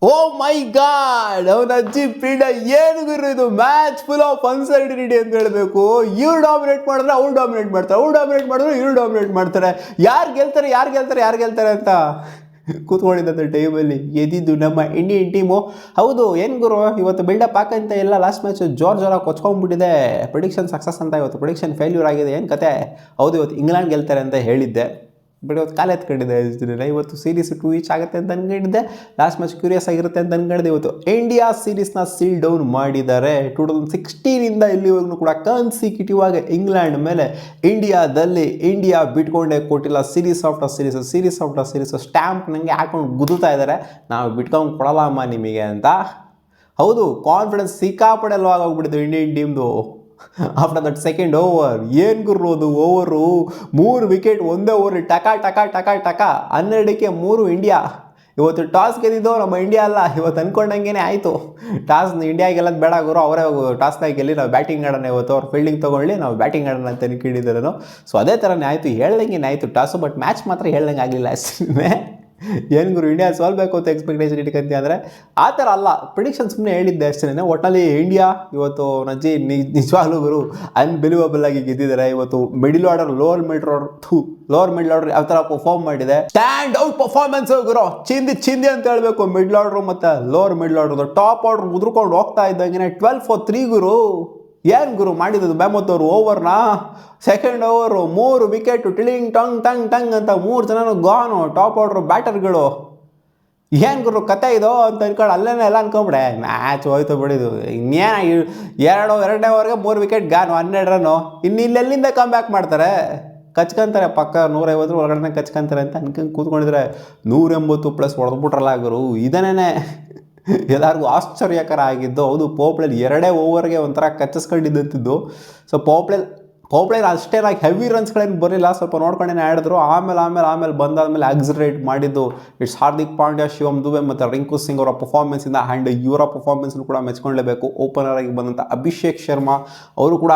ಓ ಮೈ god ಅವನ ಅಜ್ಜಿ ಪೀಡ ಏನು ಗುರು ಇದು ಮ್ಯಾಚ್ ಫುಲ್ ಆಫ್ ಅನ್ಸರ್ಟಿನಿಟಿ ಅಂತ ಹೇಳಬೇಕು. ಇವ್ರು ಡಾಮಿನೇಟ್ ಮಾಡಿದ್ರೆ ಅವ್ರು ಡಾಮಿನೇಟ್ ಮಾಡ್ತಾರೆ, ಅವ್ರು ಡಾಮಿನೇಟ್ ಮಾಡಿದ್ರೆ ಇವ್ರು ಡಾಮಿನೇಟ್ ಮಾಡ್ತಾರೆ. ಯಾರು ಗೆಲ್ತಾರೆ ಅಂತ ಕೂತ್ಕೊಂಡಿದ್ದಂಥ ಟೈಮಲ್ಲಿ ಎದ್ದಿದ್ದು ನಮ್ಮ ಇಂಡಿಯನ್ ಟೀಮು. ಹೌದು ಏನು ಗುರು ಇವತ್ತು ಬಿಲ್ಡಪ್ ಹಾಕಂತ ಎಲ್ಲ ಲಾಸ್ಟ್ ಮ್ಯಾಚ್ ಜೋರಾಗಿ ಕೊಚ್ಕೊಂಡ್ಬಿಟ್ಟಿದೆ. ಪ್ರಿಡಿಕ್ಷನ್ ಸಕ್ಸಸ್ ಅಂತ ಇವತ್ತು ಪ್ರಿಡಿಕ್ಷನ್ ಫೇಲ್ಯೂರ್ ಆಗಿದೆ. ಏನು ಕತೆ? ಹೌದು ಇವತ್ತು ಇಂಗ್ಲೆಂಡ್ ಗೆಲ್ತಾರೆ ಅಂತ ಹೇಳಿದ್ದೆ, ಬಟ್ ಇವತ್ತು ಕಾಲ ಎತ್ಕೊಂಡಿದ್ದೆ. ಇವತ್ತು ಸೀರೀಸ್ 2-1 ಆಗುತ್ತೆ ಅಂತ ಅನ್ಕೊಂಡಿದ್ದೆ. ಲಾಸ್ಟ್ ಮ್ಯಾಚ್ ಕ್ಯೂರಿಯಸ್ ಆಗಿರುತ್ತೆ ಅಂತ ಅನ್ಕೊಂಡಿದ್ದೆ. ಇವತ್ತು ಇಂಡಿಯಾ ಸೀರೀಸ್ನ ಸೀಲ್ ಡೌನ್ ಮಾಡಿದ್ದಾರೆ. 2016 ಇಲ್ಲಿವರೆಗೂ ಕೂಡ ಕನ್ಸಿಕ್ಯೂಟಿವ್ ಆಗಿ ಇಂಗ್ಲೆಂಡ್ ಮೇಲೆ ಇಂಡಿಯಾ ಬಿಟ್ಕೊಂಡೇ ಕೊಟ್ಟಿಲ್ಲ. ಸೀರೀಸ್ ಆಫ್ಟರ್ ಸೀರೀಸ್ ಸ್ಟ್ಯಾಂಪ್ ನನಗೆ ಹಾಕೊಂಡು ಗುದ್ದುತ್ತಾ ಇದ್ದಾರೆ. ನಾವು ಬಿಟ್ಕೊಂಡು ಕೊಡಲ್ಲಮ್ಮ ನಿಮಗೆ ಅಂತ. ಹೌದು, ಕಾನ್ಫಿಡೆನ್ಸ್ ಸಿಕ್ಕಾಪಡೆ ಲೋ ಆಗೋಗ್ಬಿಟ್ಟಿದ್ದು ಇಂಡಿಯನ್ ಟೀಮ್ದು. ಆಫ್ಟರ್ ದಟ್ ಸೆಕೆಂಡ್ ಓವರ್ ಏನು ಗುರ್ರೋದು ಓವರು, 3 ವಿಕೆಟ್ ಒಂದೇ ಓವರ್ ಟಕ 12ಕ್ಕೆ 3 ಇಂಡಿಯಾ. ಇವತ್ತು ಟಾಸ್ ಗೆದ್ದಿದ್ದು ನಮ್ಮ ಇಂಡಿಯಾ ಅಲ್ಲ, ಇವತ್ತು ಅಂದ್ಕೊಂಡಂಗೆ ಆಯಿತು. ಟಾಸ್ ಇಂಡಿಯಾ ಗೆಲ್ಲೋದು ಬೇಡ ಗುರು, ಅವರೇ ಟಾಸ್ನಾಗ ಗೆಲ್ಲಿ ನಾವು ಬ್ಯಾಟಿಂಗ್ ಆಡೋಣ. ಇವತ್ತು ಅವ್ರು ಫೀಲ್ಡಿಂಗ್ ತೊಗೊಳ್ಳಿ, ನಾವು ಬ್ಯಾಟಿಂಗ್ ಆಡೋಣ ಅಂತ ಅನ್ಕೊಂಡಿದ್ದಾರೆ. ಸೊ ಅದೇ ಥರನೇ ಆಯಿತು, ಹೇಳ್ದಂಗೆ ಆಯಿತು ಟಾಸು. ಬಟ್ ಮ್ಯಾಚ್ ಮಾತ್ರ ಹೇಳ್ದಂಗೆ ಆಗಲಿಲ್ಲ ಅಷ್ಟೇ. ಏನು ಗುರು ಇಂಡಿಯಾ ಸೋಲ್ಬೇಕು ಅಂತ ಎಕ್ಸ್ಪೆಕ್ಟೇಷನ್ ಇಟ್ಕೊಂತೀವಿ ಅಂದರೆ ಆ ಥರ ಅಲ್ಲ. ಪ್ರಿಡಿಕ್ಷನ್ ಸುಮ್ಮನೆ ಹೇಳಿದ್ದೆ ಅಷ್ಟೇ. ಒಟ್ಟಲ್ಲಿ ಇಂಡಿಯಾ ಇವತ್ತು ನಜ್ಜಿ ನಿಜವಾಗ್ಲೂ ಗುರು ಅನ್ಬಿಲೀವಬಲ್ ಆಗಿ ಗೆದ್ದಿದ್ದಾರೆ. ಇವತ್ತು middle order lower middle order ಯಾವ ಥರ ಪರ್ಫಾರ್ಮ್ ಮಾಡಿದೆ, ಸ್ಟ್ಯಾಂಡ್ ಔಟ್ ಪರ್ಫಾರ್ಮೆನ್ಸ್ ಗುರು. ಚಿಂದಿ ಅಂತ ಹೇಳಬೇಕು. ಮಿಡಲ್ ಆರ್ಡರ್ ಮತ್ತು lower middle order, top order ಉದ್ರಕೊಂಡು ಹೋಗ್ತಾ ಇದ್ದಂಗೆ 12-3 ಗುರು. ಏನು ಗುರು ಮಾಡಿದ್ದು ಬ್ಯಾಮತ್ ಓವರ್ನ ಸೆಕೆಂಡ್ ಓವರು 3 ವಿಕೆಟು ಟಿಲಿಂಗ್ ಟಂಗ್ ಅಂತ 3 ಜನನು ಗಾನು. Top order ಬ್ಯಾಟರ್ಗಳು. ಏನು ಗುರು ಕತೆ ಇದು ಅಂತ ಅನ್ಕೊಂಡು ಅಲ್ಲೇನೆ ಎಲ್ಲ ಅನ್ಕೊಂಬಿಡೆ. ಮ್ಯಾಚ್ ಹೋಯ್ತು ಬಿಡಿದು. ಇನ್ನೇನು ಎರಡನೇ ಓವರ್ಗೆ 3 ವಿಕೆಟ್ ಗಾನು, 12 ರನ್ನು. ಇನ್ನು ಇಲ್ಲೆಲ್ಲಿಂದ ಕಮ್ ಬ್ಯಾಕ್ ಮಾಡ್ತಾರೆ? ಕಚ್ಕೊಂತಾರೆ ಪಕ್ಕ 150 ಒಳಗಡೆ ಕಚ್ಕೊಂತಾರೆ ಅಂತ ಅನ್ಕೊಂಡು ಕೂತ್ಕೊಂಡಿದ್ರೆ 180+ ಹೊಡೆದ್ಬಿಟ್ರಲ್ಲ ಗುರು. ಇದನ್ನೇ ಎಲ್ಲರಿಗೂ ಆಶ್ಚರ್ಯಕರ ಆಗಿದ್ದು. ಹೌದು, ಪೋಪ್ಲೇಲ್ 2 ಓವರ್ಗೆ ಒಂಥರ ಕಚ್ಚಿಸ್ಕೊಂಡಿದ್ದಂಥದ್ದು. ಸೊ ಪೋಪ್ಲೇಲ್ ಅಷ್ಟೇ ಹೆವಿ ರನ್ಸ್ಗಳೇನು ಬರಲಿಲ್ಲ, ಸ್ವಲ್ಪ ನೋಡ್ಕೊಂಡೇನೆ ಆಡಿದ್ರು. ಆಮೇಲೆ ಬಂದಾದ್ಮೇಲೆ ಆಕ್ಸಿಲರೇಟ್ ಮಾಡಿದ್ದು ಇಟ್ಸ್ ಹಾರ್ದಿಕ್ ಪಾಂಡ್ಯ, ಶಿವಮ್ ದುಬೆ ಮತ್ತು ರಿಂಕು ಸಿಂಗ್ ಅವರ ಪರ್ಫಾರ್ಮೆನ್ಸಿಂದ. ಆ್ಯಂಡ್ ಇವರ ಪರ್ಫಾರ್ಮೆನ್ಸ್ನು ಕೂಡ ಮೆಚ್ಕೊಳ್ಳೇಬೇಕು. ಓಪನರ್ ಆಗಿ ಬಂದಂಥ ಅಭಿಷೇಕ್ ಶರ್ಮಾ ಅವರು ಕೂಡ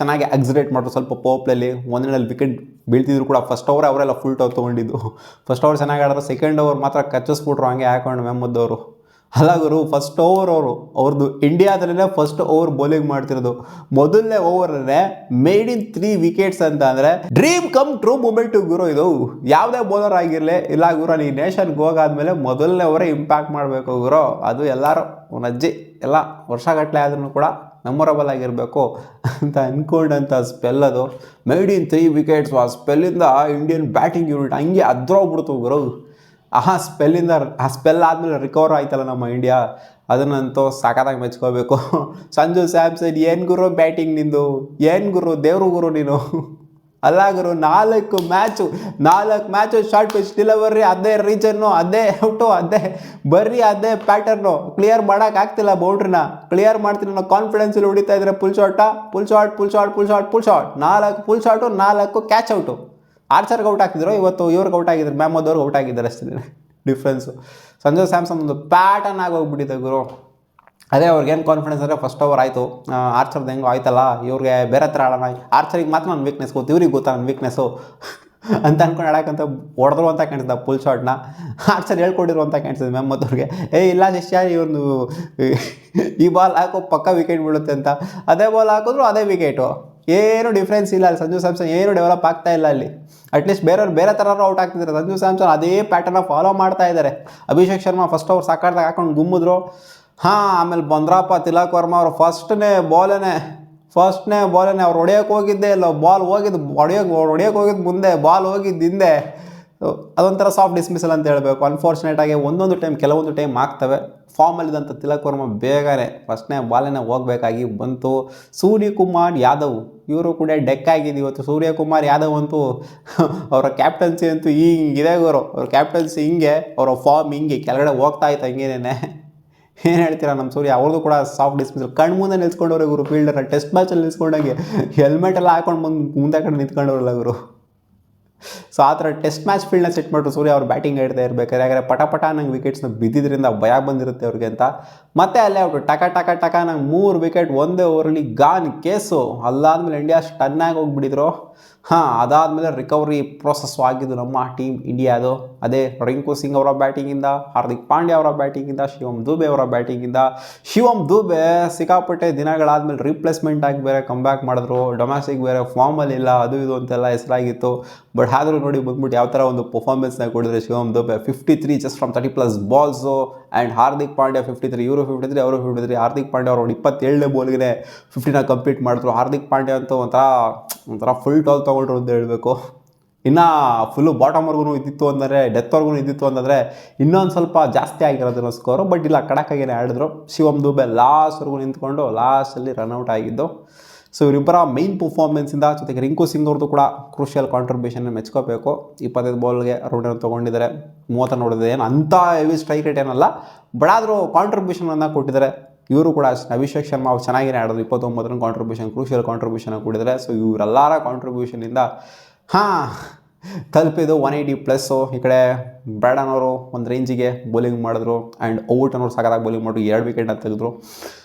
ಚೆನ್ನಾಗಿ ಆಕ್ಸಿಲರೇಟ್ ಮಾಡಿದ್ರು. ಸ್ವಲ್ಪ ಪೋಪ್ಲಲ್ಲಿ ಒಂದರಲ್ಲಿ ವಿಕೆಟ್ ಬೀಳ್ತಿದ್ರು ಕೂಡ. ಫಸ್ಟ್ ಓವರ್ ಅವರೆಲ್ಲ ಫುಲ್ ಟಾಪ್ ತೊಗೊಂಡಿದ್ದು. ಫಸ್ಟ್ ಓವರ್ ಚೆನ್ನಾಗಿ ಆಡಿದ್ರು, ಸೆಕೆಂಡ್ ಓವರ್ ಮಾತ್ರ ಕಚ್ಚಿಸ್ಬಿಟ್ರು ಹಂಗೆ ಹಾಕೊಂಡು ಮೆಮ್ಮದ್ದವರು. ಅಲ್ಲ ಗುರು, ಫಸ್ಟ್ ಓವರ್ ಅವ್ರದ್ದು ಇಂಡಿಯಾದಲ್ಲೇ ಫಸ್ಟ್ ಓವರ್ ಬೌಲಿಂಗ್ ಮಾಡ್ತಿರೋದು. ಮೊದಲನೇ ಓವರಲ್ಲೇ ಮೇಡ್ ಇನ್ 3 ವಿಕೆಟ್ಸ್ ಅಂತ ಅಂದರೆ ಡ್ರೀಮ್ ಕಮ್ ಟ್ರೂ ಮೂಮೆಂಟು ಗುರು ಇದು. ಯಾವುದೇ ಬೌಲರ್ ಆಗಿರಲಿ ಇಲ್ಲ ಗುರು, ನೀ ನೇಷನ್ಗೆ ಹೋಗಾದ್ಮೇಲೆ ಮೊದಲನೇ ಓವರೇ ಇಂಪ್ಯಾಕ್ಟ್ ಮಾಡಬೇಕು ಗುರು. ಅದು ಎಲ್ಲರೂ ಅಜ್ಜಿ ಎಲ್ಲ ವರ್ಷಗಟ್ಟಲೆ ಆದ್ರೂ ಕೂಡ ಮೆಮೊರಬಲ್ ಆಗಿರಬೇಕು ಅಂತ ಅಂದ್ಕೊಂಡಂಥ ಸ್ಪೆಲ್ ಅದು. ಮೇಡ್ ಇನ್ 3 ವಿಕೆಟ್ಸ್ ಆ ಸ್ಪೆಲ್ಲಿಂದ ಇಂಡಿಯನ್ ಬ್ಯಾಟಿಂಗ್ ಯೂನಿಟ್ ಹಂಗೆ ಅದ್ರೋಗ್ಬಿಡ್ತು ಗುರು. ಆ ಸ್ಪೆಲ್ ಆದಮೇಲೆ ರಿಕವರ್ ಆಯ್ತಲ್ಲ ನಮ್ಮ ಇಂಡಿಯಾ, ಅದನ್ನಂತೂ ಸಾಕಾಗಿ ಮೆಚ್ಕೋಬೇಕು. ಸಂಜು ಸ್ಯಾಮ್ಸನ್ ಏನು ಗುರು ಬ್ಯಾಟಿಂಗ್ ನಿಂದು, ಏನು ಗುರು ದೇವ್ರು ಗುರು ನೀನು. ಅಲ್ಲ ಗುರು, 4 ಮ್ಯಾಚು ಶಾರ್ಟ್ ಪಿಚ್ ಡಿಲಿವರಿ, ಅದೇ ರೀಜನ್ನು, ಅದೇ ಔಟು, ಅದೇ ಪ್ಯಾಟರ್ನು. ಕ್ಲಿಯರ್ ಮಾಡೋಕ್ಕಾಗ್ತಿಲ್ಲ ಬೌಂಡ್ರಿನ. ಕ್ಲಿಯರ್ ಮಾಡ್ತೀನಿ ಅನ್ನೋ ಕಾನ್ಫಿಡೆನ್ಸಲ್ಲಿ ಹೊಡಿತಾ ಇದ್ದಾರೆ. Full shot 4 full shot, 4 catch out. ಆರ್ಚರ್ಗೆ ಔಟ್ ಹಾಕಿದ್ರು, ಇವತ್ತು ಇವ್ರಿಗೆ ಔಟ್ ಆಗಿದ್ರು, ಮ್ಯಾಮೋದವ್ರಿಗೆ ಔಟ್ ಆಗಿದ್ದಾರೆ ಅಷ್ಟೇ ಡಿಫ್ರೆನ್ಸು. ಸಂಜು ಸ್ಯಾಮ್ಸನ್ ಒಂದು ಪ್ಯಾಟರ್ನ್ ಆಗೋಗ್ಬಿಟ್ಟಿದೆ ಗುರು. ಅದೇ ಅವ್ರಿಗೇನು ಕಾನ್ಫಿಡೆನ್ಸ್ ಅಂದರೆ ಫಸ್ಟ್ ಓವರ್ ಆಯಿತು, ಆರ್ಚರ್ದು ಹೆಂಗೋ ಆಯ್ತಲ್ಲ, ಇವ್ರಿಗೆ ಬೇರೆ ಥರ ಆಡೋಣ, ಆರ್ಚರಿಗೆ ಮಾತ್ರ ನನ್ನ ವೀಕ್ನೆಸ್ ಗೊತ್ತು, ಇವ್ರಿಗೆ ಗೊತ್ತಾ ನನ್ನ ವೀಕ್ನೆಸ್ಸು ಅಂತ ಅಂದ್ಕೊಂಡು ಆಡೋಕ್ಕಂತ ಹೊಡೆದ್ರು ಅಂತ ಕಾಣಿಸ್ತದೆ ಫುಲ್ ಶಾಟ್ನ. ಆರ್ಚರ್ ಹೇಳ್ಕೊಟ್ಟಿರು ಅಂತ ಕಾಣಿಸ್ತದೆ ಮೆಮ್ಮತ್ತವ್ರಿಗೆ. ಇಲ್ಲ ಶಿಷ್ಯ, ಇವನು ಈ ಬಾಲ್ ಹಾಕೋ ಪಕ್ಕ ವಿಕೆಟ್ ಬೀಳುತ್ತೆ ಅಂತ. ಅದೇ ಬಾಲ್ ಹಾಕಿದ್ರು ಅದೇ ವಿಕೆಟು. ಏನು ಡಿಫ್ರೆನ್ಸ್ ಇಲ್ಲ ಅಲ್ಲಿ. ಸಂಜು ಸ್ಯಾಮ್ಸನ್ ಏನು ಡೆವಲಪ್ ಆಗ್ತಾ ಇಲ್ಲ ಅಲ್ಲಿ. ಅಟ್ಲೀಸ್ಟ್ ಬೇರೆಯವ್ರು ಬೇರೆ ಥರನೂ ಔಟ್ ಆಗ್ತಿದ್ದಾರೆ. ಸಂಜು ಸ್ಯಾಮ್ಸನ್ ಅದೇ ಪ್ಯಾಟರ್ನ ಫಾಲೋ ಮಾಡ್ತಾ ಇದ್ದಾರೆ. ಅಭಿಷೇಕ್ ಶರ್ಮಾ ಫಸ್ಟ್ ಓವರ್ ಸಾಕಾಡ್ದಾಗ ಹಾಕೊಂಡು ಗುಮ್ಮಿದ್ರು. ಆಮೇಲೆ ಬಂದ್ರಪ್ಪ ತಿಲಕ್ ವರ್ಮಾ ಅವರು ಫಸ್ಟ್ನೇ ಬಾಲೇ ಅವ್ರು ಹೊಡೆಯೋಕೆ ಹೋಗಿದ್ದೆ ಇಲ್ಲ, ಬಾಲ್ ಹೋಗಿದ್ದು ಹೊಡೆಯೋಕೆ ಹೋಗಿದ್ದು ಮುಂದೆ, ಬಾಲ್ ಹೋಗಿದ್ದು ಹಿಂದೆ. ಅದೊಂಥರ ಸಾಫ್ಟ್ ಡಿಸ್ಮಿಸಲ್ ಅಂತ ಹೇಳಬೇಕು. ಅನ್ಫಾರ್ಚುನೇಟಾಗಿ ಕೆಲವೊಂದು ಟೈಮ್ ಆಗ್ತವೆ. ಫಾರ್ಮಲ್ಲಿದ್ದಂಥ ತಿಲಕ್ ವರ್ಮಾ ಬೇಗನೆ ಫಸ್ಟ್ನೇ ಬಾಲೇ ಹೋಗಬೇಕಾಗಿ ಬಂತು. ಸೂರ್ಯಕುಮಾರ್ ಯಾದವ್ ಇವರು ಕೂಡ ಡೆಕ್ ಆಗಿದೆ ಇವತ್ತು. ಸೂರ್ಯಕುಮಾರ್ ಯಾದವ್ ಅಂತೂ ಅವರ ಕ್ಯಾಪ್ಟನ್ಸಿ ಅಂತೂ ಹಿಂಗಿದೆ ಗುರು. ಅವ್ರ ಕ್ಯಾಪ್ಟನ್ಸಿ ಹಿಂಗೆ, ಅವರ ಫಾರ್ಮ್ ಹಿಂಗೆ ಕೆಳಗಡೆ ಹೋಗ್ತಾ ಇತ್ತು ಹಂಗೇನೆ. ಏನು ಹೇಳ್ತೀರಾ ನಮ್ಮ ಸೂರ್ಯ? ಅವ್ರದ್ದು ಕೂಡ ಸಾಫ್ಟ್ ಡಿಸ್ಮಿಸಲ್. ಕಣ್ಮುಂದೆ ನಿಲ್ಸ್ಕೊಂಡವ್ರೆ ಗುರು ಫೀಲ್ಡರ್ನ. ಟೆಸ್ಟ್ ಮ್ಯಾಚಲ್ಲಿ ನಿಲ್ಸ್ಕೊಂಡಂಗೆ ಹೆಲ್ಮೆಟ್ ಎಲ್ಲ ಹಾಕೊಂಡು ಮುಂದೆ ಕಡೆ ನಿಂತ್ಕೊಂಡವ್ರಲ್ಲ ಗುರು. ಸೊ ಆ ಥರ ಟೆಸ್ಟ್ ಮ್ಯಾಚ್ ಫೀಲ್ಡ್ನ ಸೆಟ್ ಮಾಡಿದ್ರು ಸೂರ್ಯ. ಅವ್ರು ಬ್ಯಾಟಿಂಗ್ ಆಡ್ತಾ ಇರ್ಬೇಕಾದ್ರೆ. ಯಾಕಂದರೆ ಪಟ ನಂಗೆ ವಿಕೆಟ್ಸ್ನ ಬಿದ್ದಿದ್ದರಿಂದ ಭಯ ಬಂದಿರುತ್ತೆ ಅವ್ರಿಗೆ ಅಂತ. ಮತ್ತೆ ಅಲ್ಲೇ ಔಟು ಟಕ ನಂಗೆ 3 ವಿಕೆಟ್ ಒಂದೇ ಓವರಲ್ಲಿ ಗಾನ್ ಕೇಸು. ಅಲ್ಲಾದ್ಮೇಲೆ ಇಂಡಿಯಾ ಸ್ಟನ್ನಾಗಿ ಹೋಗ್ಬಿಟ್ಟಿದ್ರು. ಅದಾದಮೇಲೆ ರಿಕವರಿ ಪ್ರೋಸೆಸ್ಸು ಆಗಿದ್ದು ನಮ್ಮ ಟೀಮ್ ಇಂಡಿಯಾದು. ಅದೇ ರಿಂಕು ಸಿಂಗ್ ಅವರ ಬ್ಯಾಟಿಂಗಿಂದ, ಹಾರ್ದಿಕ್ ಪಾಂಡ್ಯ ಅವರ ಬ್ಯಾಟಿಂಗಿಂದ, ಶಿವಮ್ ದುಬೆ ಅವರ ಬ್ಯಾಟಿಂಗಿಂದ. ಶಿವಮ್ ದುಬೆ ಸಿಕ್ಕಾಪಟ್ಟೆ ದಿನಗಳಾದಮೇಲೆ ರೀಪ್ಲೇಸ್ಮೆಂಟ್ ಆಗಿ ಬೇರೆ ಕಮ್ಬ್ಯಾಕ್ ಮಾಡಿದ್ರು. ಡೊಮ್ಯಾಸ್ಟಿಕ್ ಬೇರೆ ಫಾರ್ಮಲ್ಲಿಲ್ಲ, ಅದು ಇದು ಅಂತೆಲ್ಲ ಹೆಸರಾಗಿತ್ತು. ಬಟ್ ಆದರೂ ನೋಡಿ ಬಂದ್ಬಿಟ್ಟು ಯಾವ ಥರ ಒಂದು ಪರ್ಫಾರ್ಮೆನ್ಸ್ನ ಕೊಡಿದ್ರೆ Shivam Dube. 53 just from 30+ balls. And Hardik Pandya 53, ಇವರು 53, ಅವರು 53. ಹಾರ್ದಿಕ್ ಪಾಂಡ್ಯ ಅವರು 27ನೇ ಬಾಲ್ಗೆ 50ನ ಕಂಪ್ಲೀಟ್ ಮಾಡಿದ್ರು. ಹಾರ್ದಿಕ್ ಪಾಂಡ್ಯ ಅಂತೂ ಒಂಥರ ಫುಲ್ ಟಾಲ್ ತೊಗೊಂಡ್ರು ಅಂತ ಹೇಳಬೇಕು. ಇನ್ನು ಫುಲ್ಲು ಬಾಟಮ್ವರೆಗೂ ಇದ್ದಿತ್ತು ಅಂದರೆ, ಡೆತ್ವರೆಗೂ ಇದ್ದಿತ್ತು ಅಂತಂದರೆ ಇನ್ನೊಂದು ಸ್ವಲ್ಪ ಜಾಸ್ತಿ ಆಗಿರೋದನ್ನ ಸ್ಕೋರು. ಬಟ್ ಇಲ್ಲ, ಕಡಕಾಗೇನೆ ಆಡಿದ್ರು. ಶಿವಮ್ ದುಬೆ ಲಾಸ್ಟ್ವರೆಗೂ ನಿಂತ್ಕೊಂಡು ಲಾಸ್ಟಲ್ಲಿ ರನ್ಔಟ್ ಆಗಿದ್ದು. ಸೊ ಇವರಿಬ್ಬರ ಮೈನ್ ಪರ್ಫಾರ್ಮೆನ್ಸಿಂದ, ಜೊತೆಗೆ ರಿಂಕು ಸಿಂಗ್ ಅವ್ರದ್ದು ಕೂಡ ಕ್ರೂಷಿಯಲ್ ಕಾಂಟ್ರಿಬ್ಯೂಷನ್ ಮೆಚ್ಕೋಬೇಕು. 25 ಬಾಲ್ಗೆ ರೌಂಡನ್ನು ತೊಗೊಂಡಿದ್ದಾರೆ, 30 ನೋಡಿದೆ. ಏನು ಅಂಥ ಹೆವಿ ಸ್ಟ್ರೈಕ್ ರೇಟ್ ಏನಲ್ಲ, ಬಟ್ ಆದರೂ ಕಾಂಟ್ರಿಬ್ಯೂಷನನ್ನು ಕೊಟ್ಟಿದ್ದಾರೆ. ಇವರು ಕೂಡ ಅಷ್ಟೇ. ಅಭಿಷೇಕ್ ಶರ್ಮಾ ಅವ್ರು ಚೆನ್ನಾಗಿನೇ ಆಡೋದು, 29 ರನ್ ಕಾಂಟ್ರಿಬ್ಯೂಷನ್, ಕ್ರೂಷಿಯಲ್ ಕಾಂಟ್ರಿಬ್ಯೂಷನ್ ಕೊಟ್ಟಿದ್ದಾರೆ. ಸೊ ಇವರೆಲ್ಲರ ಕಾಂಟ್ರಿಬ್ಯೂಷನಿಂದ ತಲುಪಿದ್ದು 180+. ಈ ಕಡೆ ಬ್ರ್ಯಾಡನ್ ಅವರು ಒಂದು ರೇಂಜಿಗೆ ಬೌಲಿಂಗ್ ಮಾಡಿದ್ರು. ಆ್ಯಂಡ್ ಓವರ್ಟನ್ ಅವರು ಸಖತ್ತಾಗಿ ಬೌಲಿಂಗ್ ಮಾಡಿದ್ರು, 2 ವಿಕೆಟ್ನ ತೆಗೆದ್ರು.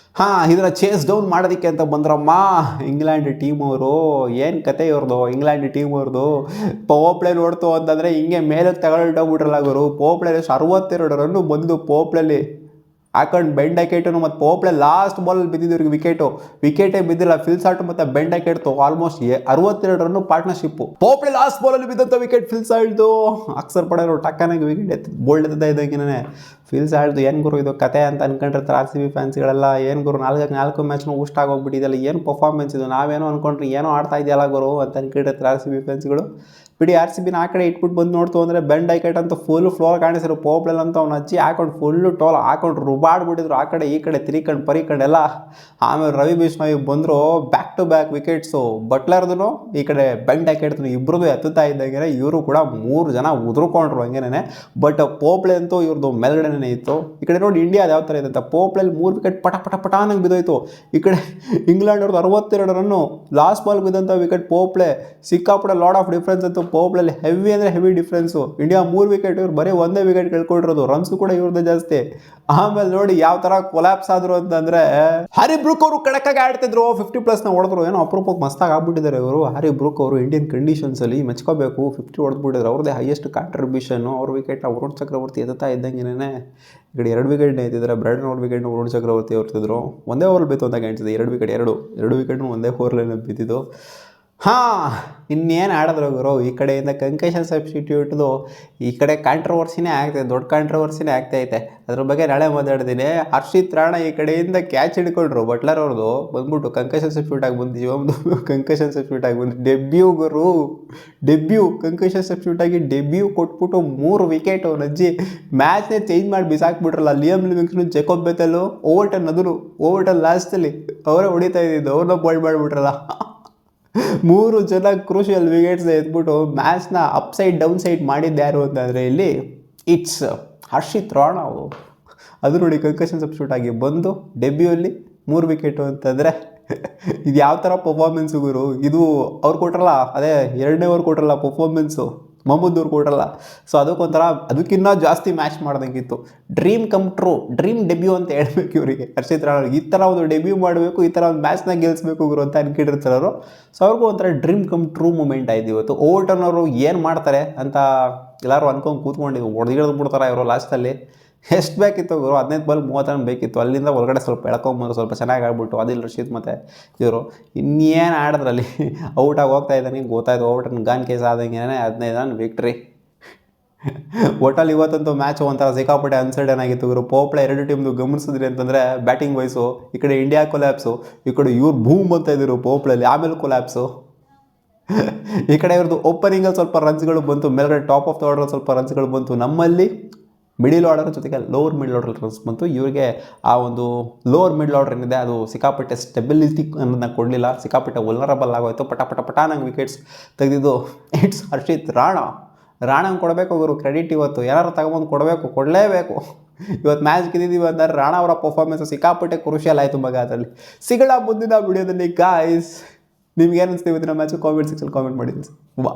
ಇದನ್ನು ಚೇಸ್ ಡೌನ್ ಮಾಡೋದಕ್ಕೆ ಅಂತ ಬಂದ್ರಮ್ಮ ಇಂಗ್ಲೆಂಡ್ ಟೀಮ್ ಅವರು. ಏನು ಕತೆ ಇವ್ರದ್ದು, ಇಂಗ್ಲೆಂಡ್ ಟೀಮ್ ಅವ್ರದ್ದು. ಪವರ್ ಪ್ಲೇ ನೋಡ್ತು ಅಂತಂದರೆ ಹಿಂಗೆ ಮೇಲೆ ತಗೊಳ್ಟೋಗ್ಬಿಟ್ರಲ್ಲ ಅವರು. ಪವರ್ ಪ್ಲೇ 62 ರನ್ನು ಬಂದು ಪವರ್ ಪ್ಲೇಲಿ ಹಾಕೊಂಡು ಬೆಂಡ್ ಹಾಕೇಟು. ಮತ್ತು ಪವರ್ ಪ್ಲೇ ಲಾಸ್ಟ್ ಬಾಲಲ್ಲಿ ಬಿದ್ದಿದ್ದು ಇವ್ರಿಗೆ ವಿಕೆಟೇ ಬಿದ್ದಿಲ್ಲ. ಫಿಲ್ ಸಾಲ್ಟ್ ಮತ್ತು Ben Duckett. Almost 62 run partnership. Power play last ಬಾಲಲ್ಲಿ ಬಿದ್ದಂಥ ವಿಕೆಟ್ ಫಿಲ್ ಸಾಲ್ಟ್ದು. ಅಕ್ಸರ್ ಪಡೋರು ಟಕ್ಕನಾಗಿ ವಿಕೆಟ್ ಬೋಲ್ಡ್ ಎತ್ತದ ಇದ್ದಂಗೆ ಫಿಲ್ ಸಾಲ್ಟ್ದು. ಏನು ಗುರು ಇದು ಕತೆ ಅಂತ ಅನ್ಕೊಂಡಿರ್ತಾರೆ RCB ಫ್ಯಾನ್ಸ್ಗಳೆಲ್ಲ. ಏನು ಗುರು 4 ಮ್ಯಾಚ್ನೂ ಊಷ್ಟ ಆಗೋಗ್ಬಿಟ್ಟಿದೆಯಲ್ಲ, ಏನು ಪರ್ಫಾರ್ಮೆನ್ಸ್ ಇದು, ನಾವೇನೋ ಅಂದ್ಕೊಂಡ್ರಿ ಏನೋ ಆಡ್ತಾ ಇದೆಯಲ್ಲ ಗುರು ಅಂತ ಅನ್ಕೊಂಡಿರ್ತಾರೆ RCB ಫ್ಯಾನ್ಸ್ಗಳು. ಬಿಡಿ, RCBನ ಆ ಕಡೆ ಇಟ್ಬಿಟ್ಟು ಬಂದು ನೋಡ್ತು ಅಂದರೆ ಬೆಂಡ್ ಐಕೆಟ್ ಅಂತ ಫುಲ್ ಫ್ಲೋರ್ ಕಾಣಿಸಿರೋ. ಪವರ್ ಪ್ಲೇಲ್ ಅಂತ ಅವ್ನು ಅಜ್ಜಿ ಹಾಕೊಂಡು ಫುಲ್ಲು ಟೋಲ್ ಹಾಕೊಂಡು ರುಬಾಡ್ಬಿಟ್ಟಿದ್ರು ಆ ಕಡೆ ಈ ಕಡೆ ತಿರಿಕಂಡು ಪರಿಕಂಡೆಲ್ಲ. ಆಮೇಲೆ ರವಿ ಬಿಷ್ಣೋಯ್ ಬಂದರು, ಬ್ಯಾಕ್ ಟು ಬ್ಯಾಕ್ ವಿಕೆಟ್ಸು. ಬಟ್ಲರ್ದು ಈ ಕಡೆ ಬೆಂಡ್ ಹಾಕಿಡ್ತು, ಇಬ್ಬರದು ಎತ್ತುತ್ತಾ ಇದ್ದಂಗೆ ಇವರು ಕೂಡ 3 ಜನ ಉದುರ್ಕೊಂಡ್ರು ಹಂಗೇನೆ. ಬಟ್ ಪವರ್ ಪ್ಲೇ ಅಂತೂ ಇವ್ರದ್ದು ಮೇಲ್ಗಡೆನೇ ಇತ್ತು. ಈ ಕಡೆ ನೋಡಿ ಇಂಡಿಯಾದ ಯಾವ ಥರ ಇದೆ ಅಂತ, ಪವರ್ ಪ್ಲೇಲಿ 3 ವಿಕೆಟ್ ಪಟ ಅನ್ನಂಗೆ ಬಿದ್ದೋಯ್ತು. ಈ ಕಡೆ ಇಂಗ್ಲೆಂಡ್ ಅವ್ರದ್ದು 62 ರನ್ನು ಲಾಸ್ಟ್ ಬಾಲ್ ಬಿದ್ದಂಥ ವಿಕೆಟ್ ಪವರ್ ಪ್ಲೇ. ಸಿಕ್ಕಾಪಟ್ಟೆ ಲಾಡ್ ಆಫ್ ಡಿಫ್ರೆನ್ಸ್ ಅಂತೂ ಪವರ್ ಪ್ಲೇಲಿ ಹೆವಿ ಅಂದರೆ ಹೆವಿ ಡಿಫ್ರೆನ್ಸು. ಇಂಡಿಯಾ 3 ವಿಕೆಟ್, ಇವ್ರು ಬರೀ 1 ವಿಕೆಟ್ ಕಳ್ಕೊಂಡಿರೋದು. ರನ್ಸು ಕೂಡ ಇವ್ರದ್ದು ಜಾಸ್ತಿ. ಆಮೇಲೆ ನೋಡಿ ಯಾವ ಥರ ಕೊಲ್ಯಾಪ್ಸ್ ಆದರು ಅಂತಂದರೆ, ಹ್ಯಾರಿ ಬ್ರೂಕ್ ಅವರು ಕಡಕಾಗಿ ಆಡ್ತಿದ್ರು, 50+ನ ಹೊಡೆದ್ರು. ಏನೋ ಅಪರೂಪಕ್ಕೆ ಮಸ್ತಾಗಿ ಆಗ್ಬಿಟ್ಟಿದ್ದಾರೆ ಇವರು. ಹ್ಯಾರಿ ಬ್ರೂಕ್ ಅವರು ಇಂಡಿಯನ್ ಕಂಡೀಷನ್ಸಲ್ಲಿ ಮೆಚ್ಕೋಬೇಕು, 50 ಹೊಡೆದ್ಬಿಟ್ಟಿದ್ರು. ಅವ್ರದ್ದೇ ಹೈಯೆಸ್ಟ್ ಕಾಂಟ್ರಿಬ್ಯೂಷನ್ನು. ಅವ್ರ ವಿಕೆಟ್ನ ವರುಣ್ ಚಕ್ರವರ್ತಿ ಎತ್ತಾ ಇದ್ದಂಗೆನೇ ಈ ಕಡೆ 2 ವಿಕೆಟ್ನ ಎತ್ತಿದ್ದಾರೆ. ಬ್ರ್ಯಾಡನ್ ಅವ್ರ ವಿಕೆಟ್ನ ವರುಣ್ ಚಕ್ರವರ್ತಿ ಹೊರ್ತಿದ್ರು. ಒಂದೇ ಓವರ್ ಬಿತ್ತು ಅಂತ ಕಾಣಿಸಿದೆ. 2 ವಿಕೆಟ್ನು ಒಂದೇ ಓವರ್ಲೇನೆ ಬಿದ್ದಿದ್ದು. ಇನ್ನೇನು ಆಡಿದ್ರು ಗುರು. ಈ ಕಡೆಯಿಂದ ಕಂಕೇಶನ್ ಸಬ್ಸ್ಟಿಟ್ಯೂಟ್ದು ಈ ಕಡೆ ಕಾಂಟ್ರವರ್ಸಿನೇ ಆಗ್ತೈತೆ, ದೊಡ್ಡ ಕಾಂಟ್ರವರ್ಸಿನೇ ಆಗ್ತೈತೆ. ಅದ್ರ ಬಗ್ಗೆ ನಾಳೆ ಮಾತಾಡ್ತೀನಿ. ಹರ್ಷಿತ್ ರಾಣಾ ಈ ಕಡೆಯಿಂದ ಕ್ಯಾಚ್ ಹಿಡ್ಕೊಂಡ್ರು. ಬಟ್ಲರ್ ಅವ್ರದ್ದು ಬಂದ್ಬಿಟ್ಟು ಕಂಕೇಶನ್ ಸಬ್ಸ್ಟಿಟ್ಯೂಟ್ ಆಗಿ ಬಂದು, ಶಿವಮ್ದು ಕಂಕೇಶನ್ ಸಬ್ಸ್ಟಿಟ್ಯೂಟ್ ಆಗಿ ಬಂದು ಡೆಬ್ಯೂ ಗುರು. ಕಂಕೇಶನ್ ಸಬ್ಸ್ಟಿಟ್ಯೂಟ್ ಆಗಿ ಡೆಬ್ಯೂ ಕೊಟ್ಬಿಟ್ಟು 3 ವಿಕೆಟ್. ಅವ್ರು ಅಜ್ಜಿ ಮ್ಯಾಚ್ನೇ ಚೇಂಜ್ ಮಾಡಿ ಬಿಸಾಕ್ಬಿಟ್ರಲ್ಲ. Liam Livingstone, Jacob Bethell, Overton ಲಾಸ್ಟಲ್ಲಿ ಅವರೇ ಹೊಡಿತಾ ಇದ್ದಿದ್ದು. ಅವ್ರನ್ನ ಬೋಲ್ಡ್ ಮಾಡಿಬಿಟ್ರಲ್ಲ. 3 ಜನ ಕ್ರೂಷಿಯಲ್ ವಿಕೆಟ್ಸ್ನ ಎತ್ಬಿಟ್ಟು ಮ್ಯಾಚ್ನ ಅಪ್ ಸೈಡ್ ಡೌನ್ ಸೈಡ್ ಮಾಡಿದ್ದು ಯಾರು ಅಂತಂದರೆ ಇಲ್ಲಿ ಇಟ್ಸ್ ಹರ್ಷಿತ್ ರಾಣಾ. ಅದು ನೋಡಿ ಕಂಕೇಶನ್ ಸಬ್ಸ್ಟಿಟ್ಯೂಟ್ ಆಗಿ ಬಂದು ಡೆಬ್ಯೂಲ್ಲಿ 3 ವಿಕೆಟು ಅಂತಂದರೆ ಇದು ಯಾವ ಥರ ಪರ್ಫಾರ್ಮೆನ್ಸು ಗುರು. ಇದು ಅವ್ರು ಕೊಟ್ರಲ್ಲ, ಅದೇ 2ನೇ ಓವರ್ ಕೊಟ್ರಲ್ಲ ಪರ್ಫಾರ್ಮೆನ್ಸು, ಮೊಹಮ್ಮದ್ ಅವ್ರು ಕೊಟ್ರಲ್ಲ. ಸೊ ಅದಕ್ಕಿಂತ ಜಾಸ್ತಿ ಮ್ಯಾಚ್ ಮಾಡ್ದಂಗಿತ್ತು. Dream come true, dream debut ಅಂತ ಹೇಳ್ಬೇಕು ಇವರಿಗೆ. ಹರ್ಷಿತ್ ರಾಣಾ ಈ ಥರ ಒಂದು ಡೆಬ್ಯೂ ಮಾಡಬೇಕು, ಈ ಥರ ಒಂದು ಮ್ಯಾಚ್ನ ಗೆಲ್ಲಿಸ್ಬೇಕು ಗುರು ಅಂತ ಅನ್ಕೊಂಡಿರ್ತಾರೆ ಅವರು. ಸೊ ಅವ್ರಿಗೂ ಒಂಥರ ಡ್ರೀಮ್ ಕಮ್ ಟ್ರೂ ಮೂಮೆಂಟ್ ಆಯ್ತು ಇವತ್ತು. ಓವರ್ಟನ್ ಅವರು ಏನು ಮಾಡ್ತಾರೆ ಅಂತ ಎಲ್ಲರೂ ಅನ್ಕೊಂಡು ಕೂತ್ಕೊಂಡಿದ್ದು, ಹೊಡೆದಿಳಿದು ಬಿಡ್ತಾರೆ ಇವರು ಲಾಸ್ಟಲ್ಲಿ. ಎಷ್ಟು ಬೇಕಿತ್ತು ಗುರು, 15 ಬಾಲ್ 30 ರನ್ ಬೇಕಿತ್ತು. ಅಲ್ಲಿಂದ ಒಳಗಡೆ ಸ್ವಲ್ಪ ಎಳ್ಕೊಂಬಂದ್ರು, ಸ್ವಲ್ಪ ಚೆನ್ನಾಗಿ ಆಗ್ಬಿಟ್ಟು ಆದಿಲ್ ರಶೀದ್ ಮತ್ತು ಇವರು ಇನ್ನೇನು ಆಡಿದ್ರಲ್ಲಿ ಔಟಾಗಿ ಹೋಗ್ತಾ ಇದ್ದಾನೆ. ಗೊತ್ತಾಯ್ತು ಓವರ್ಟನ್ ಗಾನ್ ಕೇಸ್ ಆದಂಗೆ 15 ರನ್ ವಿಕ್ಟ್ರಿ. ಒಟ್ಟಲ್ಲಿ ಇವತ್ತಂತೂ ಮ್ಯಾಚ್ ಒಂಥರ ಸಿಕ್ಕಾಪಟ್ಟೆ ಅನ್ಸರ್ಟನ್ ಆಗಿತ್ತು ಗುರು. ಪವರ್ ಪ್ಲೇ 2 ಟೀಮ್ದು ಗಮನಿಸಿದ್ರಿ ಅಂತಂದರೆ ಬ್ಯಾಟಿಂಗ್ ವೈಸು ಈ ಕಡೆ ಇಂಡಿಯಾ ಕೊಲ್ಯಾಪ್ಸು, ಈ ಕಡೆ ಇವ್ರು ಬೂಮ್ ಅಂತ ಇದ್ರು ಪವರ್ ಪ್ಲೇಲಿ, ಆಮೇಲೆ ಕೊಲ್ಯಾಪ್ಸು. ಈ ಕಡೆ ಇವ್ರದ್ದು ಓಪನಿಂಗಲ್ಲಿ ಸ್ವಲ್ಪ ರನ್ಸ್ಗಳು ಬಂತು, ಮೇಲ್ಗಡೆ ಟಾಪ್ ಆಫ್ ದ ಆರ್ಡರ್ ಸ್ವಲ್ಪ ರನ್ಸ್ಗಳು ಬಂತು. ನಮ್ಮಲ್ಲಿ ಮಿಡಿಲ್ ಆರ್ಡರ್ ಜೊತೆಗೆ ಲೋವರ್ ಮಿಡ್ಲ್ ಆರ್ಡರ್ ರನ್ಸ್ ಬಂತು. ಇವರಿಗೆ ಆ ಒಂದು ಲೋವರ್ ಮಿಡ್ಲ್ ಆರ್ಡರ್ ಏನಿದೆ ಅದು ಸಿಕ್ಕಾಪಟ್ಟೆ ಸ್ಟೆಬಿಲಿಟಿ ಅನ್ನೋದನ್ನ ಕೊಡಲಿಲ್ಲ. ಸಿಕ್ಕಾಪಟ್ಟೆ ವಲ್ನರಬಲ್ ಆಗೋಯ್ತು. ಪಟ ನಂಗೆ ವಿಕೆಟ್ಸ್ ತೆಗೆದಿದ್ದು ಇಟ್ಸ್ ಹರ್ಷಿತ್ ರಾಣಂಗೆ ಕೊಡಬೇಕು ಅವರು ಕ್ರೆಡಿಟ್. ಇವತ್ತು ಯಾರು ತಗೊಂಬಂದು ಕೊಡಲೇಬೇಕು. ಇವತ್ತು ಮ್ಯಾಚ್ ಗೆದ್ದಿದ್ದೀವಿ ಅಂದರೆ ರಾಣಾ ಅವರ ಪರ್ಫಾರ್ಮೆನ್ಸ್ ಸಿಕ್ಕಾಪಟ್ಟೆ ಕ್ರೂಷಿಯಲ್ ಆಯಿತು ಮಗ. ಅದರಲ್ಲಿ ಸಿಗೋಣ ಮುಂದಿನ ವಿಡಿಯೋದಲ್ಲಿ ಗಾಯ್ಸ್. ನಿಮ್ಗೆ ಏನು ಅನಿಸ್ತೀವಿ ಇವತ್ತಿನ ಮ್ಯಾಚು ಕಾಮೆಂಟ್ ಸೆಕ್ಷನ್ ಕಾಮೆಂಟ್ ಮಾಡಿ. ವಾ.